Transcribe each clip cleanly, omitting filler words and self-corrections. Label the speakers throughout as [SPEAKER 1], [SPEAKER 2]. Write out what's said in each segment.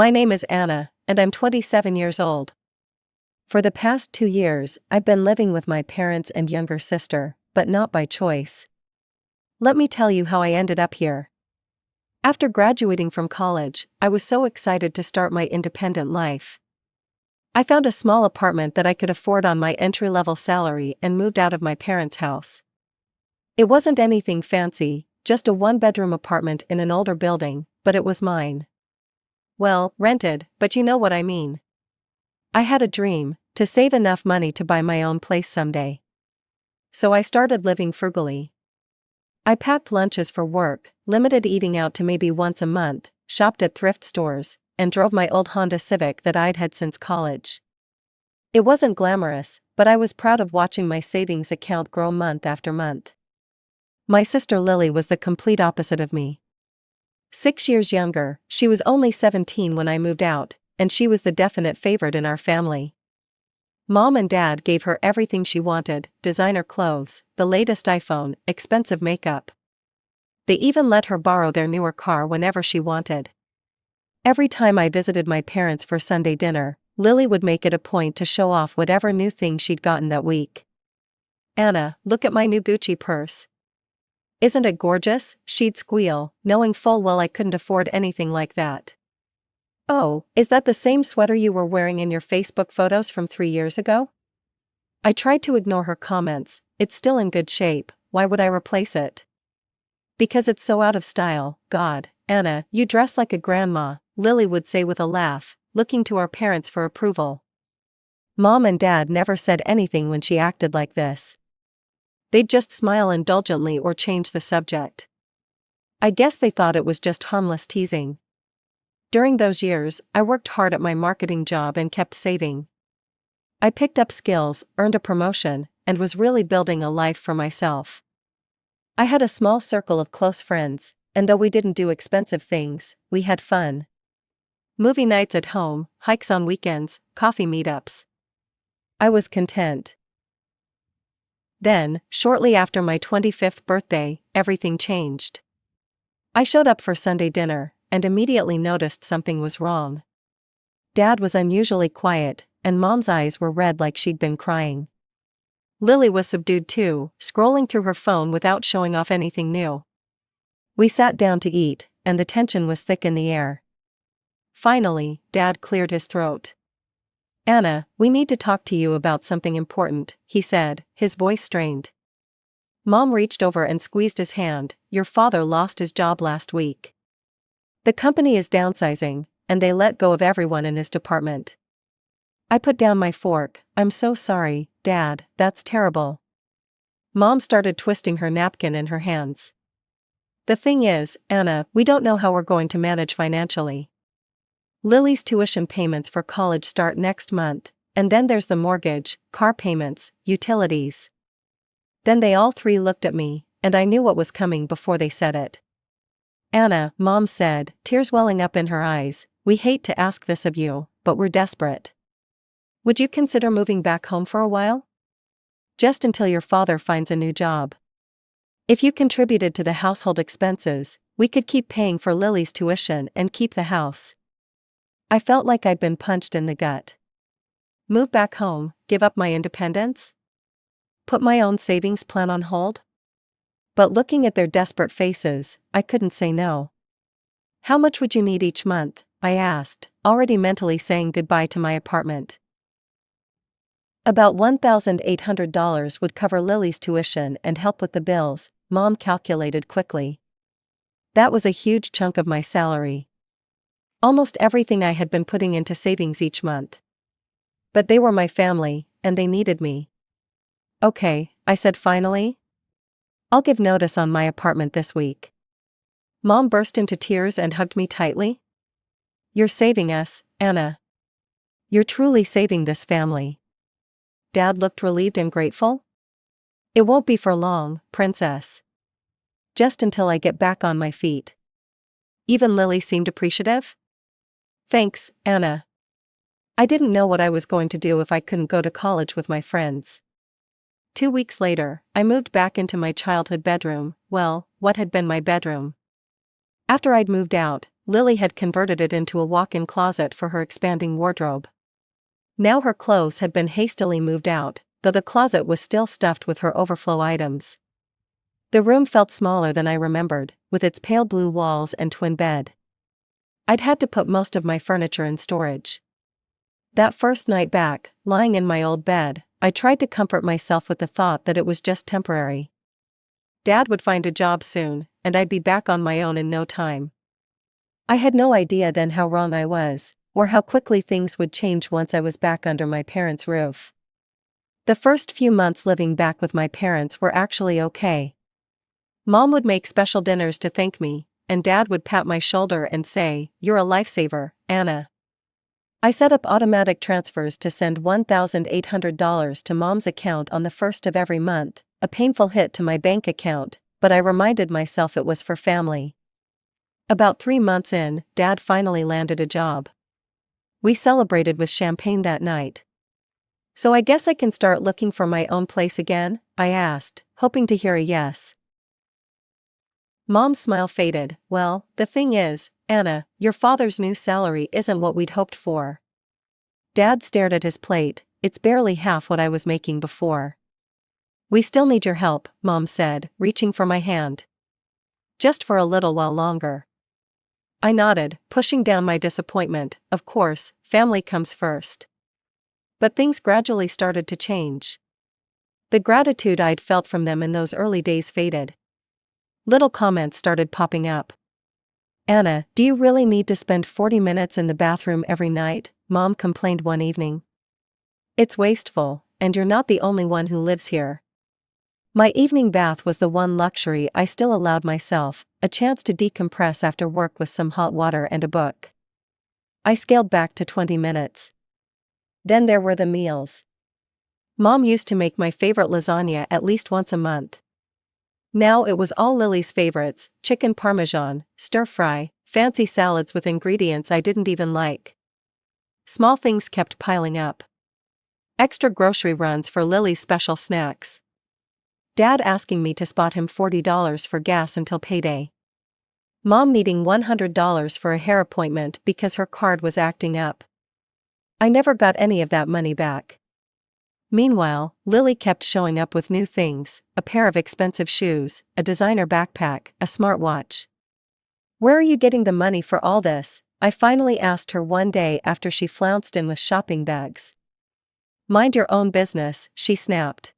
[SPEAKER 1] My name is Anna, and I'm 27 years old. For the past 2 years, I've been living with my parents and younger sister, but not by choice. Let me tell you how I ended up here. After graduating from college, I was so excited to start my independent life. I found a small apartment that I could afford on my entry-level salary and moved out of my parents' house. It wasn't anything fancy, just a one-bedroom apartment in an older building, but it was mine. Well, rented, but you know what I mean. I had a dream, to save enough money to buy my own place someday. So I started living frugally. I packed lunches for work, limited eating out to maybe once a month, shopped at thrift stores, and drove my old Honda Civic that I'd had since college. It wasn't glamorous, but I was proud of watching my savings account grow month after month. My sister Lily was the complete opposite of me. 6 years younger, she was only 17 when I moved out, and she was the definite favorite in our family. Mom and Dad gave her everything she wanted: designer clothes, the latest iPhone, expensive makeup. They even let her borrow their newer car whenever she wanted. Every time I visited my parents for Sunday dinner, Lily would make it a point to show off whatever new thing she'd gotten that week. "Anna, look at my new Gucci purse. Isn't it gorgeous?" she'd squeal, knowing full well I couldn't afford anything like that. "Oh, is that the same sweater you were wearing in your Facebook photos from 3 years ago?" I tried to ignore her comments. "It's still in good shape, why would I replace it?" "Because it's so out of style." "God, Anna, you dress like a grandma," Lily would say with a laugh, looking to our parents for approval. Mom and Dad never said anything when she acted like this. They'd just smile indulgently or change the subject. I guess they thought it was just harmless teasing. During those years, I worked hard at my marketing job and kept saving. I picked up skills, earned a promotion, and was really building a life for myself. I had a small circle of close friends, and though we didn't do expensive things, we had fun. Movie nights at home, hikes on weekends, coffee meetups. I was content. Then, shortly after my 25th birthday, everything changed. I showed up for Sunday dinner, and immediately noticed something was wrong. Dad was unusually quiet, and Mom's eyes were red like she'd been crying. Lily was subdued too, scrolling through her phone without showing off anything new. We sat down to eat, and the tension was thick in the air. Finally, Dad cleared his throat. "Anna, we need to talk to you about something important," he said, his voice strained. Mom reached over and squeezed his hand. "Your father lost his job last week. The company is downsizing, and they let go of everyone in his department." I put down my fork. "I'm so sorry, Dad, that's terrible." Mom started twisting her napkin in her hands. "The thing is, Anna, we don't know how we're going to manage financially. Lily's tuition payments for college start next month, and then there's the mortgage, car payments, utilities." Then they all three looked at me, and I knew what was coming before they said it. "Anna," Mom said, tears welling up in her eyes, "we hate to ask this of you, but we're desperate. Would you consider moving back home for a while? Just until your father finds a new job. If you contributed to the household expenses, we could keep paying for Lily's tuition and keep the house." I felt like I'd been punched in the gut. Move back home, give up my independence? Put my own savings plan on hold? But looking at their desperate faces, I couldn't say no. "How much would you need each month?" I asked, already mentally saying goodbye to my apartment. "About $1,800 would cover Lily's tuition and help with the bills," Mom calculated quickly. That was a huge chunk of my salary. Almost everything I had been putting into savings each month. But they were my family, and they needed me. "Okay," I said finally. "I'll give notice on my apartment this week." Mom burst into tears and hugged me tightly. "You're saving us, Anna. You're truly saving this family." Dad looked relieved and grateful. "It won't be for long, princess. Just until I get back on my feet." Even Lily seemed appreciative. "Thanks, Anna. I didn't know what I was going to do if I couldn't go to college with my friends." 2 weeks later, I moved back into my childhood bedroom, well, what had been my bedroom. After I'd moved out, Lily had converted it into a walk-in closet for her expanding wardrobe. Now her clothes had been hastily moved out, though the closet was still stuffed with her overflow items. The room felt smaller than I remembered, with its pale blue walls and twin bed. I'd had to put most of my furniture in storage. That first night back, lying in my old bed, I tried to comfort myself with the thought that it was just temporary. Dad would find a job soon, and I'd be back on my own in no time. I had no idea then how wrong I was, or how quickly things would change once I was back under my parents' roof. The first few months living back with my parents were actually okay. Mom would make special dinners to thank me, and Dad would pat my shoulder and say, "You're a lifesaver, Anna." I set up automatic transfers to send $1,800 to Mom's account on the first of every month, a painful hit to my bank account, but I reminded myself it was for family. About 3 months in, Dad finally landed a job. We celebrated with champagne that night. "So I guess I can start looking for my own place again?" I asked, hoping to hear a yes. Mom's smile faded. "Well, the thing is, Anna, your father's new salary isn't what we'd hoped for." Dad stared at his plate. "It's barely half what I was making before." "We still need your help," Mom said, reaching for my hand. "Just for a little while longer." I nodded, pushing down my disappointment. Of course, family comes first. But things gradually started to change. The gratitude I'd felt from them in those early days faded. Little comments started popping up. "Anna, do you really need to spend 40 minutes in the bathroom every night?" Mom complained one evening. "It's wasteful, and you're not the only one who lives here." My evening bath was the one luxury I still allowed myself, a chance to decompress after work with some hot water and a book. I scaled back to 20 minutes. Then there were the meals. Mom used to make my favorite lasagna at least once a month. Now it was all Lily's favorites: chicken parmesan, stir-fry, fancy salads with ingredients I didn't even like. Small things kept piling up. Extra grocery runs for Lily's special snacks. Dad asking me to spot him $40 for gas until payday. Mom needing $100 for a hair appointment because her card was acting up. I never got any of that money back. Meanwhile, Lily kept showing up with new things: a pair of expensive shoes, a designer backpack, a smartwatch. "Where are you getting the money for all this?" I finally asked her one day after she flounced in with shopping bags. "Mind your own business," she snapped.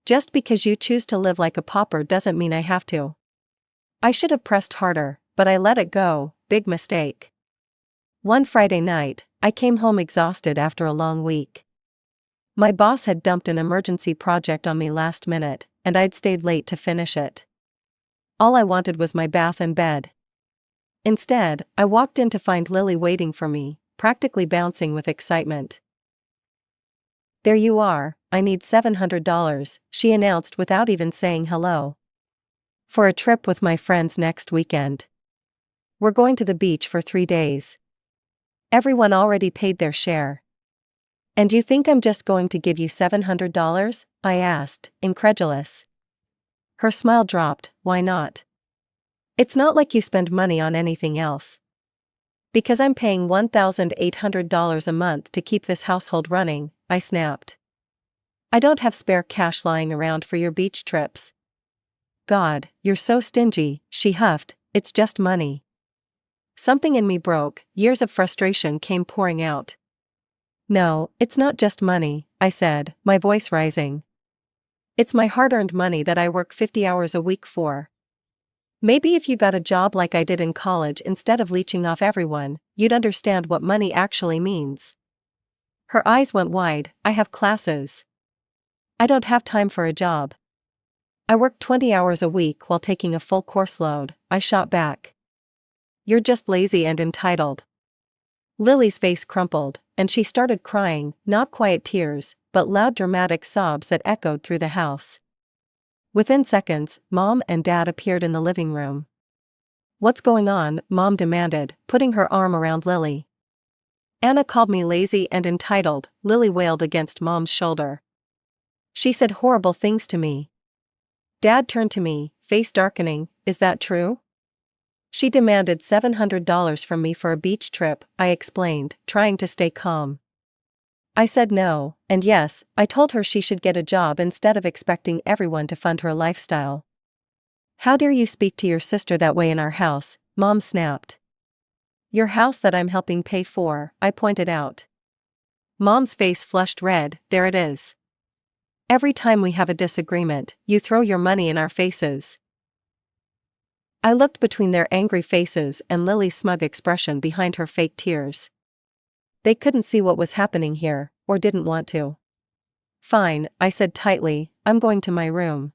[SPEAKER 1] "Just because you choose to live like a pauper doesn't mean I have to." I should have pressed harder, but I let it go. Big mistake. One Friday night, I came home exhausted after a long week. My boss had dumped an emergency project on me last minute, and I'd stayed late to finish it. All I wanted was my bath and bed. Instead, I walked in to find Lily waiting for me, practically bouncing with excitement. "There you are, I need $700, she announced without even saying hello. "For a trip with my friends next weekend. We're going to the beach for 3 days. Everyone already paid their share." "And you think I'm just going to give you $700? I asked, incredulous. Her smile dropped. "Why not? It's not like you spend money on anything else." "Because I'm paying $1,800 a month to keep this household running," I snapped. "I don't have spare cash lying around for your beach trips." "God, you're so stingy," she huffed. "It's just money." Something in me broke. Years of frustration came pouring out. "No, it's not just money," I said, my voice rising. "It's my hard-earned money that I work 50 hours a week for. Maybe if you got a job like I did in college instead of leeching off everyone, you'd understand what money actually means." Her eyes went wide. "I have classes. I don't have time for a job." "I work 20 hours a week while taking a full course load," I shot back. "You're just lazy and entitled." Lily's face crumpled, and she started crying, not quiet tears, but loud dramatic sobs that echoed through the house. Within seconds, Mom and Dad appeared in the living room. "What's going on?" Mom demanded, putting her arm around Lily. "Anna called me lazy and entitled," Lily wailed against Mom's shoulder. "She said horrible things to me." Dad turned to me, face darkening. "Is that true?" She demanded $700 from me for a beach trip, I explained, trying to stay calm. I said no, and yes, I told her she should get a job instead of expecting everyone to fund her lifestyle. How dare you speak to your sister that way in our house, Mom snapped. Your house that I'm helping pay for, I pointed out. Mom's face flushed red. There it is. Every time we have a disagreement, you throw your money in our faces. I looked between their angry faces and Lily's smug expression behind her fake tears. They couldn't see what was happening here, or didn't want to. Fine, I said tightly, I'm going to my room.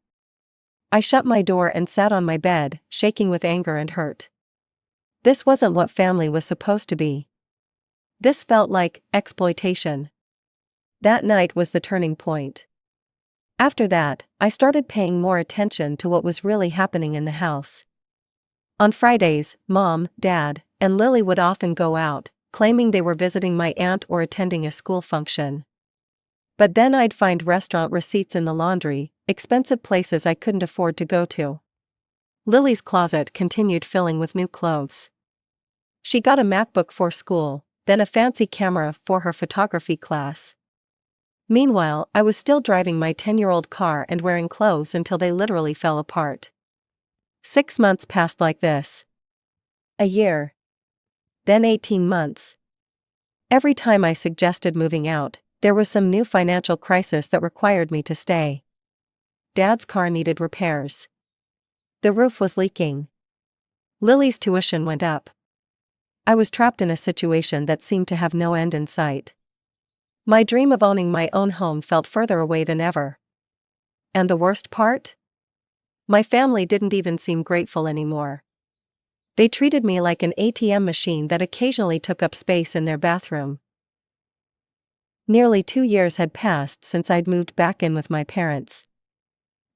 [SPEAKER 1] I shut my door and sat on my bed, shaking with anger and hurt. This wasn't what family was supposed to be. This felt like exploitation. That night was the turning point. After that, I started paying more attention to what was really happening in the house. On Fridays, Mom, Dad, and Lily would often go out, claiming they were visiting my aunt or attending a school function. But then I'd find restaurant receipts in the laundry, expensive places I couldn't afford to go to. Lily's closet continued filling with new clothes. She got a MacBook for school, then a fancy camera for her photography class. Meanwhile, I was still driving my 10-year-old car and wearing clothes until they literally fell apart. 6 months passed like this. A year. Then 18 months. Every time I suggested moving out, there was some new financial crisis that required me to stay. Dad's car needed repairs. The roof was leaking. Lily's tuition went up. I was trapped in a situation that seemed to have no end in sight. My dream of owning my own home felt further away than ever. And the worst part? My family didn't even seem grateful anymore. They treated me like an ATM machine that occasionally took up space in their bathroom. Nearly 2 years had passed since I'd moved back in with my parents.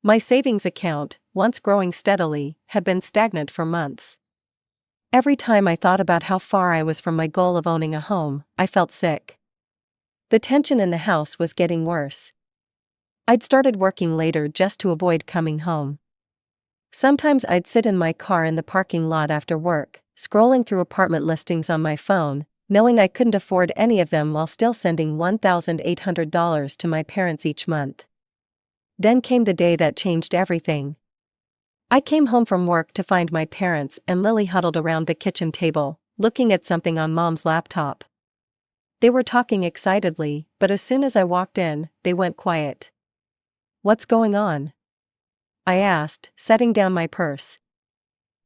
[SPEAKER 1] My savings account, once growing steadily, had been stagnant for months. Every time I thought about how far I was from my goal of owning a home, I felt sick. The tension in the house was getting worse. I'd started working later just to avoid coming home. Sometimes I'd sit in my car in the parking lot after work, scrolling through apartment listings on my phone, knowing I couldn't afford any of them while still sending $1,800 to my parents each month. Then came the day that changed everything. I came home from work to find my parents and Lily huddled around the kitchen table, looking at something on Mom's laptop. They were talking excitedly, but as soon as I walked in, they went quiet. What's going on? I asked, setting down my purse.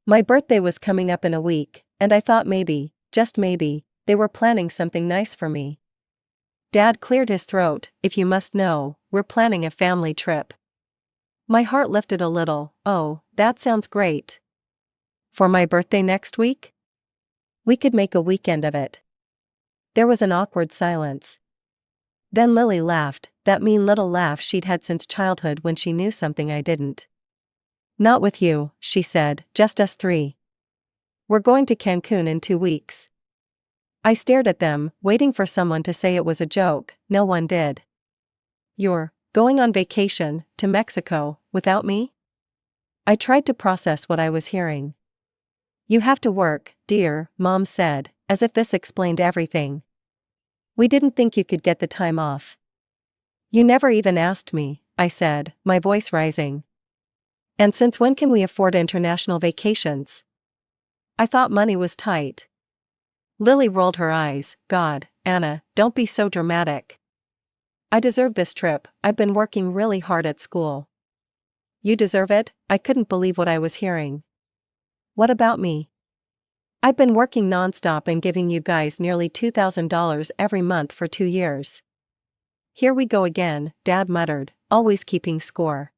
[SPEAKER 1] My birthday was coming up in a week, and I thought maybe, just maybe, they were planning something nice for me. Dad cleared his throat. If you must know, we're planning a family trip. My heart lifted a little. Oh, that sounds great. For my birthday next week? We could make a weekend of it. There was an awkward silence. Then Lily laughed, that mean little laugh she'd had since childhood when she knew something I didn't. Not with you, she said, just us three. We're going to Cancun in 2 weeks. I stared at them, waiting for someone to say it was a joke. No one did. You're going on vacation to Mexico without me? I tried to process what I was hearing. You have to work, dear, Mom said, as if this explained everything. We didn't think you could get the time off. You never even asked me, I said, my voice rising. And since when can we afford international vacations? I thought money was tight. Lily rolled her eyes. God, Anna, don't be so dramatic. I deserve this trip. I've been working really hard at school. You deserve it? I couldn't believe what I was hearing. What about me? I've been working nonstop and giving you guys nearly $2,000 every month for 2 years. Here we go again, Dad muttered, always keeping score.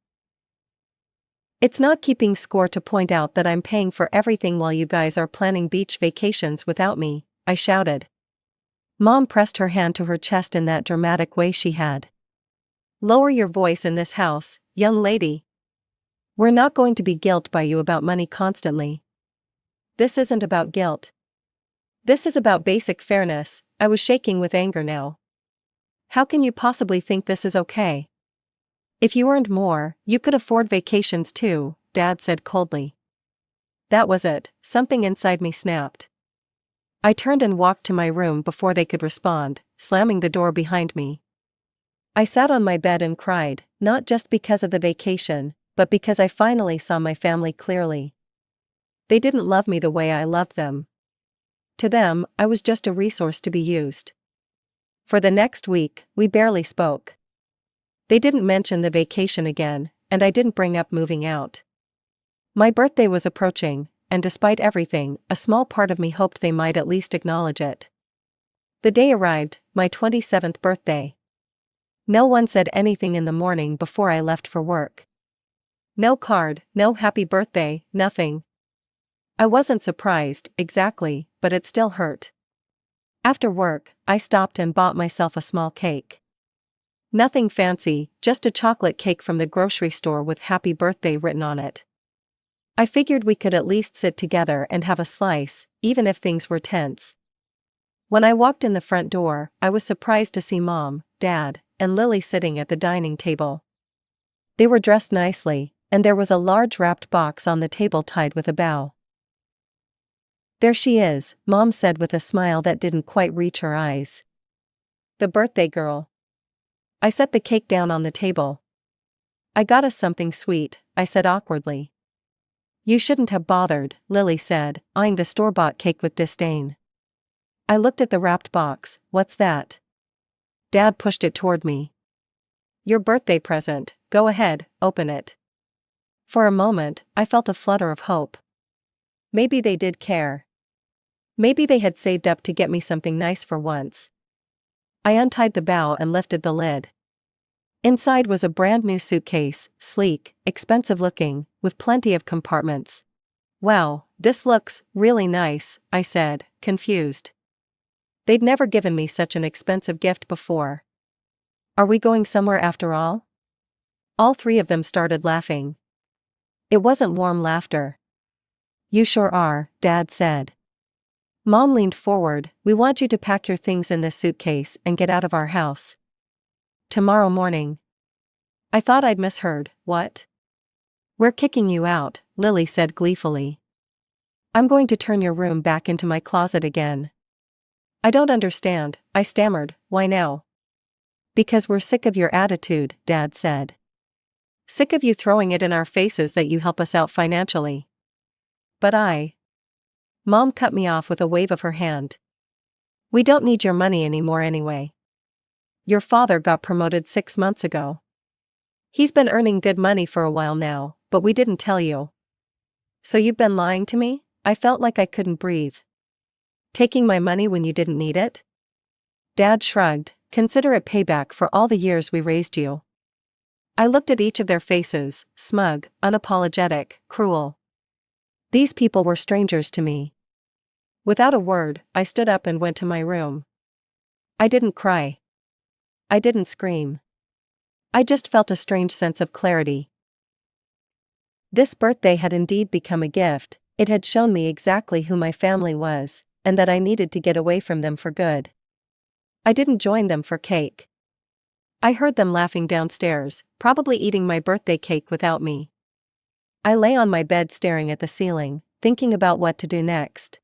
[SPEAKER 1] It's not keeping score to point out that I'm paying for everything while you guys are planning beach vacations without me, I shouted. Mom pressed her hand to her chest in that dramatic way she had. Lower your voice in this house, young lady. We're not going to be guilt by you about money constantly. This isn't about guilt. This is about basic fairness. I was shaking with anger now. How can you possibly think this is okay? If you earned more, you could afford vacations too, Dad said coldly. That was it, something inside me snapped. I turned and walked to my room before they could respond, slamming the door behind me. I sat on my bed and cried, not just because of the vacation, but because I finally saw my family clearly. They didn't love me the way I loved them. To them, I was just a resource to be used. For the next week, we barely spoke. They didn't mention the vacation again, and I didn't bring up moving out. My birthday was approaching, and despite everything, a small part of me hoped they might at least acknowledge it. The day arrived, my 27th birthday. No one said anything in the morning before I left for work. No card, no happy birthday, nothing. I wasn't surprised, exactly, but it still hurt. After work, I stopped and bought myself a small cake. Nothing fancy, just a chocolate cake from the grocery store with happy birthday written on it. I figured we could at least sit together and have a slice, even if things were tense. When I walked in the front door, I was surprised to see Mom, Dad, and Lily sitting at the dining table. They were dressed nicely, and there was a large wrapped box on the table tied with a bow. "There she is," Mom said with a smile that didn't quite reach her eyes. "The birthday girl." I set the cake down on the table. "I got us something sweet," I said awkwardly. "You shouldn't have bothered," Lily said, eyeing the store-bought cake with disdain. I looked at the wrapped box. "What's that?" Dad pushed it toward me. "Your birthday present, go ahead, open it." For a moment, I felt a flutter of hope. Maybe they did care. Maybe they had saved up to get me something nice for once. I untied the bow and lifted the lid. Inside was a brand new suitcase, sleek, expensive looking, with plenty of compartments. "Wow, this looks really nice," I said, confused. They'd never given me such an expensive gift before. "Are we going somewhere after all?" All three of them started laughing. It wasn't warm laughter. "You sure are," Dad said. Mom leaned forward. "We want you to pack your things in this suitcase and get out of our house. Tomorrow morning." I thought I'd misheard. "What?" "We're kicking you out," Lily said gleefully. "I'm going to turn your room back into my closet again." "I don't understand," I stammered. "Why now?" "Because we're sick of your attitude," Dad said. "Sick of you throwing it in our faces that you help us out financially." "But Mom cut me off with a wave of her hand. "We don't need your money anymore anyway. Your father got promoted 6 months ago. He's been earning good money for a while now, but we didn't tell you." "So you've been lying to me?" I felt like I couldn't breathe. "Taking my money when you didn't need it?" Dad shrugged. "Consider it payback for all the years we raised you." I looked at each of their faces, smug, unapologetic, cruel. These people were strangers to me. Without a word, I stood up and went to my room. I didn't cry. I didn't scream. I just felt a strange sense of clarity. This birthday had indeed become a gift. It had shown me exactly who my family was, and that I needed to get away from them for good. I didn't join them for cake. I heard them laughing downstairs, probably eating my birthday cake without me. I lay on my bed staring at the ceiling, thinking about what to do next.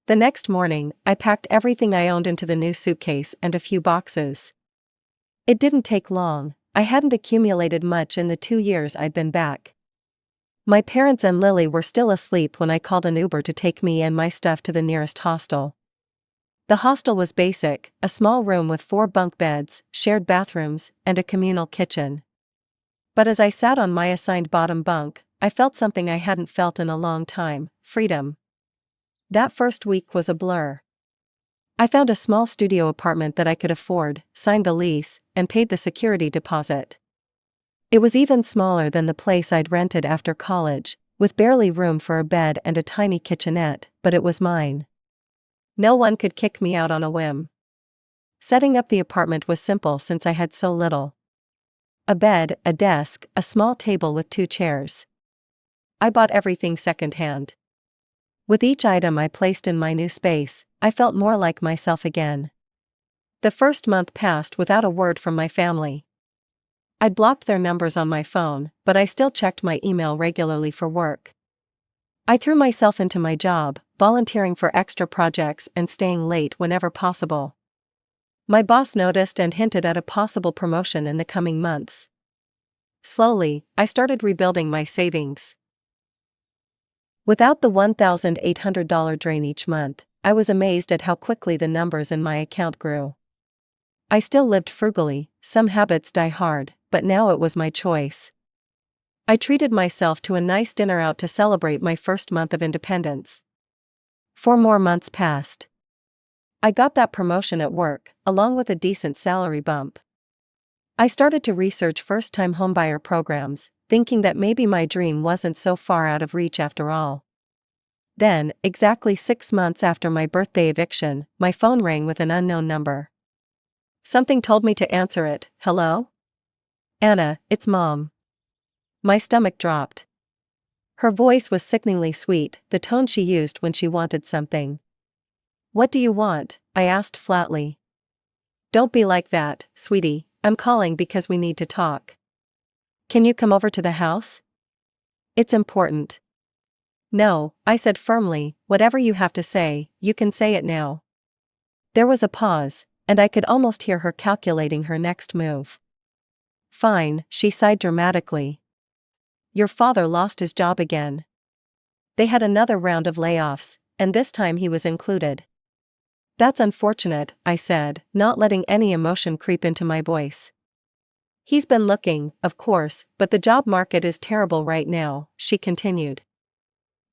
[SPEAKER 1] The next morning, I packed everything I owned into the new suitcase and a few boxes. It didn't take long. I hadn't accumulated much in the 2 years I'd been back. My parents and Lily were still asleep when I called an Uber to take me and my stuff to the nearest hostel. The hostel was basic, a small room with 4 bunk beds, shared bathrooms, and a communal kitchen. But as I sat on my assigned bottom bunk, I felt something I hadn't felt in a long time: freedom. That first week was a blur. I found a small studio apartment that I could afford, signed the lease, and paid the security deposit. It was even smaller than the place I'd rented after college, with barely room for a bed and a tiny kitchenette, but it was mine. No one could kick me out on a whim. Setting up the apartment was simple since I had so little. A bed, a desk, a small table with 2 chairs. I bought everything secondhand. With each item I placed in my new space, I felt more like myself again. The first month passed without a word from my family. I'd blocked their numbers on my phone, but I still checked my email regularly for work. I threw myself into my job, volunteering for extra projects and staying late whenever possible. My boss noticed and hinted at a possible promotion in the coming months. Slowly, I started rebuilding my savings. Without the $1,800 drain each month, I was amazed at how quickly the numbers in my account grew. I still lived frugally, some habits die hard, but now it was my choice. I treated myself to a nice dinner out to celebrate my first month of independence. 4 more months passed. I got that promotion at work, along with a decent salary bump. I started to research first-time homebuyer programs, thinking that maybe my dream wasn't so far out of reach after all. Then, exactly 6 months after my birthday eviction, my phone rang with an unknown number. Something told me to answer it. "Hello? Anna, it's Mom." My stomach dropped. Her voice was sickeningly sweet, the tone she used when she wanted something. "What do you want?" I asked flatly. "Don't be like that, sweetie. I'm calling because we need to talk." "Can you come over to the house?" "It's important." "No," I said firmly, "whatever you have to say, you can say it now." There was a pause, and I could almost hear her calculating her next move. "Fine," she sighed dramatically. "Your father lost his job again. They had another round of layoffs, and this time he was included." "That's unfortunate," I said, not letting any emotion creep into my voice. "He's been looking, of course, but the job market is terrible right now," she continued.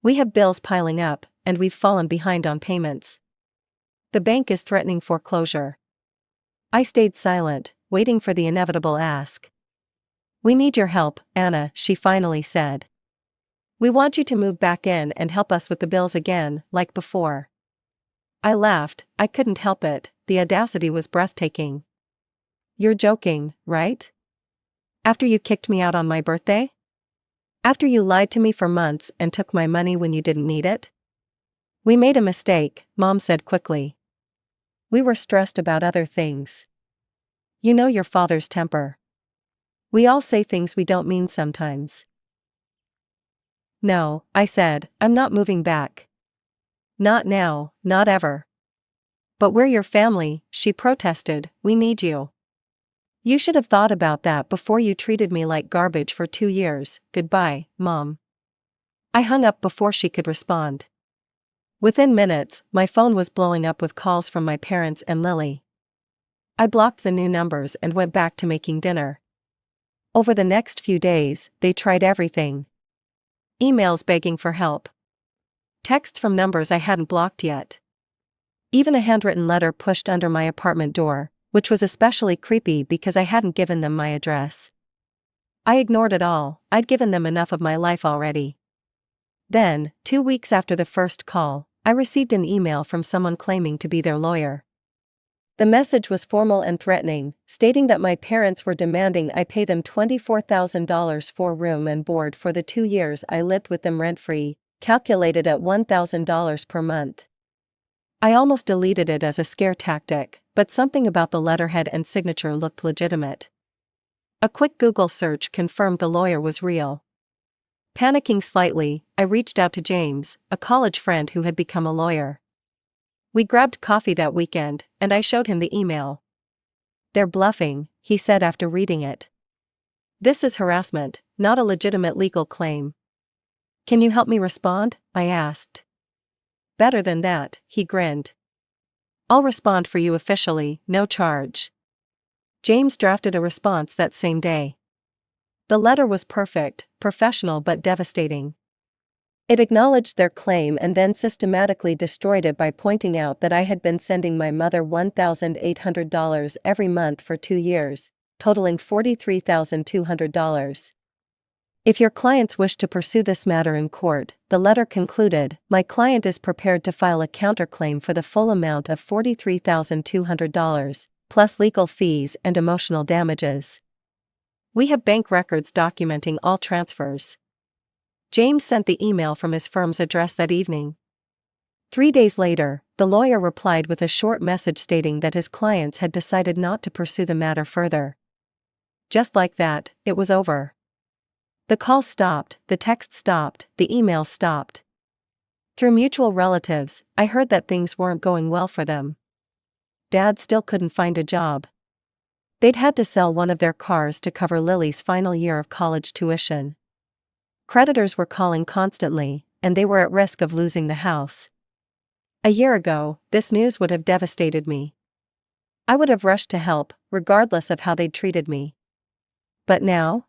[SPEAKER 1] "We have bills piling up, and we've fallen behind on payments. The bank is threatening foreclosure." I stayed silent, waiting for the inevitable ask. "We need your help, Anna," she finally said. "We want you to move back in and help us with the bills again, like before." I laughed. I couldn't help it, the audacity was breathtaking. "You're joking, right? After you kicked me out on my birthday? After you lied to me for months and took my money when you didn't need it?" "We made a mistake," Mom said quickly. "We were stressed about other things. You know your father's temper. We all say things we don't mean sometimes." "No," I said, "I'm not moving back. Not now, not ever." "But we're your family," she protested, "we need you. You should have thought about that before you treated me like garbage for 2 years. Goodbye, Mom." I hung up before she could respond. Within minutes, my phone was blowing up with calls from my parents and Lily. I blocked the new numbers and went back to making dinner. Over the next few days, they tried everything. Emails begging for help. Texts from numbers I hadn't blocked yet. Even a handwritten letter pushed under my apartment door, which was especially creepy because I hadn't given them my address. I ignored it all. I'd given them enough of my life already. Then, 2 weeks after the first call, I received an email from someone claiming to be their lawyer. The message was formal and threatening, stating that my parents were demanding I pay them $24,000 for room and board for the 2 years I lived with them rent-free, calculated at $1,000 per month. I almost deleted it as a scare tactic, but something about the letterhead and signature looked legitimate. A quick Google search confirmed the lawyer was real. Panicking slightly, I reached out to James, a college friend who had become a lawyer. We grabbed coffee that weekend, and I showed him the email. "They're bluffing," he said after reading it. "This is harassment, not a legitimate legal claim." "Can you help me respond?" I asked. "Better than that," he grinned. "I'll respond for you officially, no charge." James drafted a response that same day. The letter was perfect, professional but devastating. It acknowledged their claim and then systematically destroyed it by pointing out that I had been sending my mother $1,800 every month for 2 years, totaling $43,200. "If your clients wish to pursue this matter in court," the letter concluded, "my client is prepared to file a counterclaim for the full amount of $43,200, plus legal fees and emotional damages. We have bank records documenting all transfers." James sent the email from his firm's address that evening. 3 days later, the lawyer replied with a short message stating that his clients had decided not to pursue the matter further. Just like that, it was over. The call stopped, the text stopped, the email stopped. Through mutual relatives, I heard that things weren't going well for them. Dad still couldn't find a job. They'd had to sell one of their cars to cover Lily's final year of college tuition. Creditors were calling constantly, and they were at risk of losing the house. A year ago, this news would have devastated me. I would have rushed to help, regardless of how they'd treated me. But now?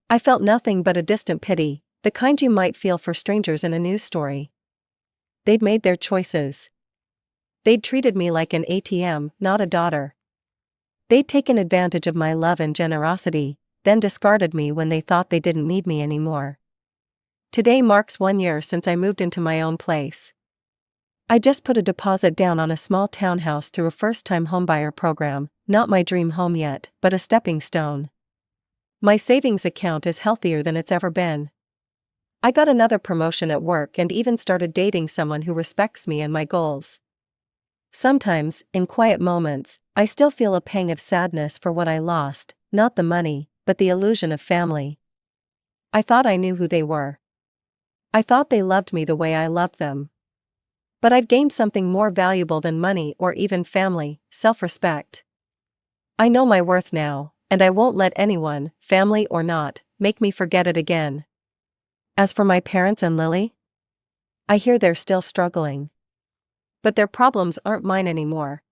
[SPEAKER 1] I felt nothing but a distant pity, the kind you might feel for strangers in a news story. They'd made their choices. They'd treated me like an ATM, not a daughter. They'd taken advantage of my love and generosity, then discarded me when they thought they didn't need me anymore. Today marks 1 year since I moved into my own place. I just put a deposit down on a small townhouse through a first-time homebuyer program, not my dream home yet, but a stepping stone. My savings account is healthier than it's ever been. I got another promotion at work and even started dating someone who respects me and my goals. Sometimes, in quiet moments, I still feel a pang of sadness for what I lost, not the money, but the illusion of family. I thought I knew who they were. I thought they loved me the way I loved them. But I've gained something more valuable than money or even family: self-respect. I know my worth now, and I won't let anyone, family or not, make me forget it again. As for my parents and Lily, I hear they're still struggling. But their problems aren't mine anymore.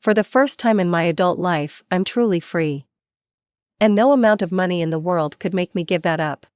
[SPEAKER 1] For the first time in my adult life, I'm truly free. And no amount of money in the world could make me give that up.